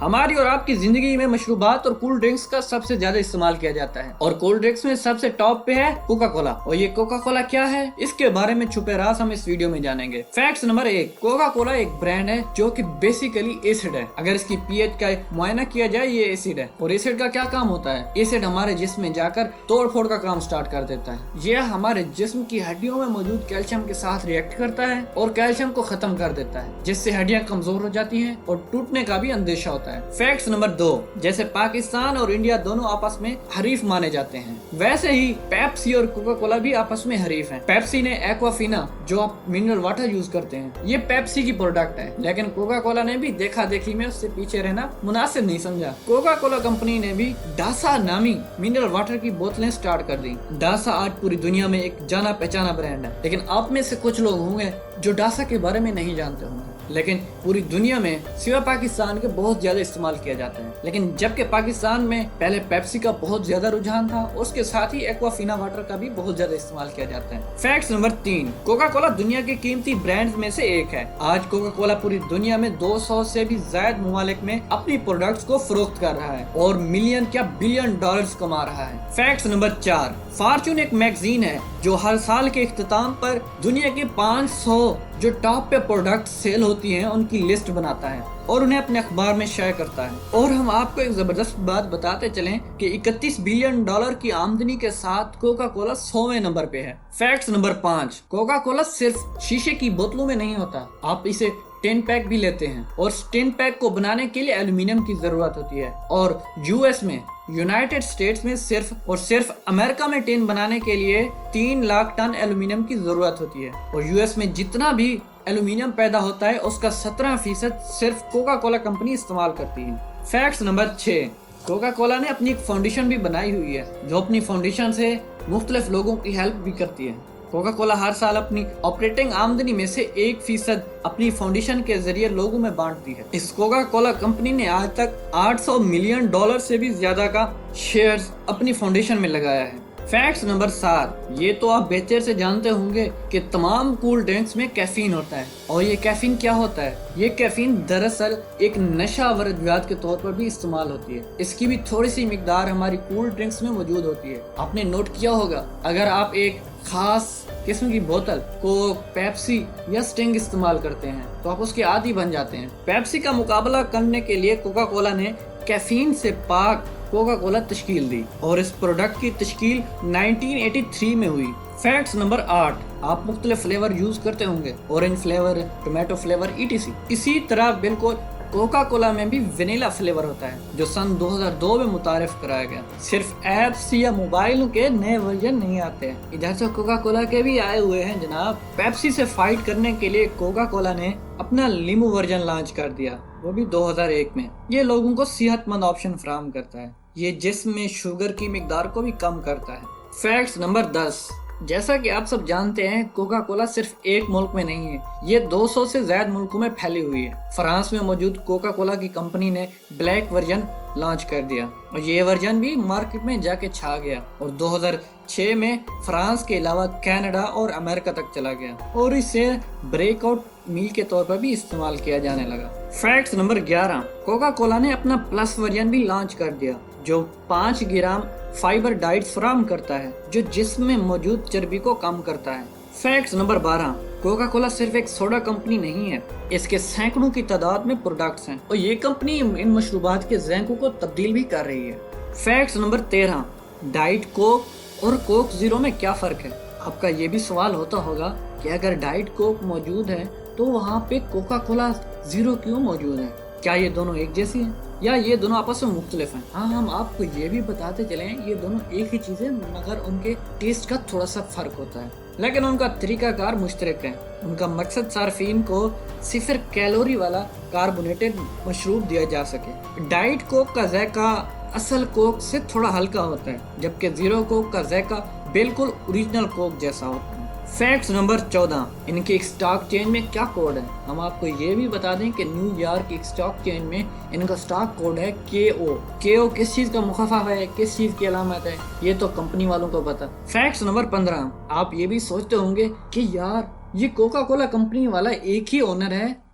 ہماری اور آپ کی زندگی میں مشروبات اور کول ڈرنکس کا سب سے زیادہ استعمال کیا جاتا ہے، اور کول ڈرنکس میں سب سے ٹاپ پہ ہے کوکا کولا۔ اور یہ کوکا کولا کیا ہے، اس کے بارے میں چھپے راز ہم اس ویڈیو میں جانیں گے۔ فیکٹس نمبر 1، کوکا کولا ایک برانڈ ہے جو کہ بیسیکلی ایسڈ ہے۔ اگر اس کی پی ایچ کا معائنہ کیا جائے، یہ ایسڈ ہے۔ اور ایسڈ کا کیا کام ہوتا ہے؟ ایسڈ ہمارے جسم میں جا کر توڑ پھوڑ کا کام سٹارٹ کر دیتا ہے۔ یہ ہمارے جسم کی ہڈیوں میں موجود کیلشیم کے ساتھ ریئیکٹ کرتا ہے اور کیلشیم کو ختم کر دیتا ہے، جس سے ہڈیاں کمزور ہو جاتی ہیں اور ٹوٹنے کا بھی اندیشہ ہوتا ہے۔ فیکٹس نمبر 2، جیسے پاکستان اور انڈیا دونوں آپس میں حریف مانے جاتے ہیں، ویسے ہی پیپسی اور کوکا کولا بھی آپس میں حریف ہیں۔ پیپسی نے ایکوافینا، جو آپ منرل واٹر یوز کرتے ہیں، یہ پیپسی کی پروڈکٹ ہے، لیکن کوکا کولا نے بھی دیکھا دیکھی میں اس سے پیچھے رہنا مناسب نہیں سمجھا۔ کوکا کولا کمپنی نے بھی ڈاسا نامی منرل واٹر کی بوتلیں سٹارٹ کر دی۔ ڈاسا آج پوری دنیا میں ایک جانا پہچانا برانڈ ہے، لیکن آپ میں سے کچھ لوگ ہوں گے جو ڈاسا کے بارے میں نہیں جانتے ہوں گے، لیکن پوری دنیا میں سوائے پاکستان کے بہت زیادہ استعمال کیا جاتا ہے۔ لیکن جبکہ پاکستان میں پہلے پیپسی کا بہت زیادہ رجحان تھا، اس کے ساتھ ہی ایکوافینا واٹر کا بھی بہت زیادہ استعمال کیا جاتا ہے۔ فیکٹس نمبر 3، کوکا کولا دنیا کے قیمتی برانڈز میں سے ایک ہے۔ آج کوکا کولا پوری دنیا میں 200 سے بھی زائد ممالک میں اپنی پروڈکٹس کو فروخت کر رہا ہے اور ملین کیا بلین ڈالرز کما رہا ہے۔ فیکٹس نمبر 4، فارچون ایک میگزین ہے جو ہر سال کے اختتام پر دنیا کے 500 جو ٹاپ پہ پروڈکٹ سیل ہوتی ہیں ان کی لسٹ بناتا ہے اور انہیں اپنے اخبار میں شائع کرتا ہے۔ اور ہم آپ کو ایک زبردست بات بتاتے چلیں کہ 31 بلین ڈالر کی آمدنی کے ساتھ کوکا کولا 100ویں نمبر پہ ہے۔ فیکٹس نمبر 5، کوکا کولا صرف شیشے کی بوتلوں میں نہیں ہوتا، آپ اسے ٹین پیک بھی لیتے ہیں، اور ٹین پیک کو بنانے کے لیے ایلومینیم کی ضرورت ہوتی ہے۔ اور یو ایس میں، یونائٹڈ اسٹیٹس میں صرف امریکہ میں ٹین بنانے کے لیے 3 لاکھ ٹن ایلومینیم کی ضرورت ہوتی ہے، اور یو ایس میں جتنا بھی ایلومینیم پیدا ہوتا ہے اس کا 17% صرف کوکا کولا کمپنی استعمال کرتی ہے۔ فیکٹس نمبر 6، کوکا کولا نے اپنی ایک فاؤنڈیشن بھی بنائی ہوئی ہے جو اپنی فاؤنڈیشن سے مختلف لوگوں کی ہیلپ بھی کرتی ہے۔ کوکا کولا ہر سال اپنی آپریٹنگ آمدنی میں سے 1% اپنی فاؤنڈیشن کے ذریعے لوگوں میں بانٹتی ہے۔ اس کوکا کولا کمپنی نے آج تک 800 ملین ڈالر سے بھی زیادہ کا شیئرز اپنی فاؤنڈیشن میں لگایا ہے۔ فیکٹس نمبر 7، یہ تو آپ بہتر سے جانتے ہوں گے کہ تمام کول ڈرنکس میں کیفین ہوتا ہے، اور یہ کیفین کیا ہوتا ہے؟ یہ کیفین دراصل ایک نشہ آور ادویات کے طور پر بھی استعمال ہوتی ہے۔ اس کی بھی تھوڑی سی مقدار ہماری کول ڈرنکس میں موجود ہوتی ہے۔ آپ نے نوٹ کیا ہوگا، اگر آپ ایک خاص قسم کی بوتل کوک، پیپسی یا سٹنگ استعمال کرتے ہیں تو آپ اس کے عادی بن جاتے ہیں۔ پیپسی کا مقابلہ کرنے کے لیے کوکا کولا نے کیفین سے پاک کوکا کولا تشکیل دی، اور اس پروڈکٹ کی تشکیل 1983 میں ہوئی۔ فیکٹس نمبر 8، آپ مختلف فلیور یوز کرتے ہوں گے، orange flavour, tomato flavour, ETC۔ اسی طرح بالکل کوکا کولا میں بھی وینیلا فلیور ہوتا ہے جو سن 2002 میں متعارف کرایا گیا۔ صرف ایپس یا موبائل کے نئے ورژن نہیں آتے ہیں، ادھر سے کوکا کولا کے بھی آئے ہوئے ہیں جناب۔ پیپسی سے فائٹ کرنے کے لیے کوکا کولا نے اپنا لیمو ورژن لانچ کر دیا، وہ بھی 2001 میں۔ یہ لوگوں کو صحت مند آپشن فراہم کرتا ہے، یہ جسم میں شوگر کی مقدار کو بھی کم کرتا ہے۔ فیکٹس نمبر 10، جیسا کہ آپ سب جانتے ہیں کوکا کولا صرف ایک ملک میں نہیں ہے، یہ 200 سے زائد ملکوں میں پھیلی ہوئی ہے۔ فرانس میں موجود کوکا کولا کی کمپنی نے بلیک ورژن لانچ کر دیا، اور یہ ورژن بھی مارکیٹ میں جا کے چھا گیا، اور 2006 میں فرانس کے علاوہ کینیڈا اور امریکہ تک چلا گیا، اور اسے بریک آؤٹ میل کے طور پر بھی استعمال کیا جانے لگا۔ فیکٹس نمبر 11، کوکا کولا نے اپنا پلس ورژن بھی لانچ کر دیا جو 5 گرام فائبر ڈائٹ فراہم کرتا ہے، جو جسم میں موجود چربی کو کم کرتا ہے۔ فیکٹس نمبر 12، کوکا کولا صرف ایک سوڈا کمپنی نہیں ہے، اس کے سینکڑوں کی تعداد میں پروڈکٹس ہیں، اور یہ کمپنی ان مشروبات کے ذائقوں کو تبدیل بھی کر رہی ہے۔ فیکٹس نمبر 13، ڈائٹ کوک اور کوک زیرو میں کیا فرق ہے؟ آپ کا یہ بھی سوال ہوتا ہوگا کہ اگر ڈائٹ کوک موجود ہے تو وہاں پہ کوکا کولا زیرو کیوں موجود ہے؟ کیا یہ دونوں ایک جیسی ہیں یا یہ دونوں آپس میں مختلف ہیں؟ ہاں، ہم آپ کو یہ بھی بتاتے چلیں یہ دونوں ایک ہی چیزیں، مگر ان کے ٹیسٹ کا تھوڑا سا فرق ہوتا ہے، لیکن ان کا طریقہ کار مشترک ہے۔ ان کا مقصد صارفین کو 0 کیلوری والا کاربونیٹڈ مشروب دیا جا سکے۔ ڈائٹ کوک کا ذائقہ اصل کوک سے تھوڑا ہلکا ہوتا ہے، جبکہ زیرو کوک کا ذائقہ بالکل اوریجنل کوک جیسا ہوتا ہے۔ فیکٹس نمبر 14، ان کے ایک سٹاک چین میں کیا کوڈ ہے؟ ہم آپ کو یہ بھی بتا دیں کہ نیو یارک کی ایک سٹاک چین میں ان کا سٹاک کوڈ ہے KO۔ KO کس چیز کا مخفف ہے، کس چیز کی علامت ہے، یہ تو کمپنی والوں کو پتا۔ فیکٹس نمبر 15، آپ یہ بھی سوچتے ہوں گے کہ یار یہ کوکا کولا کمپنی والا ایک ہی اونر ہے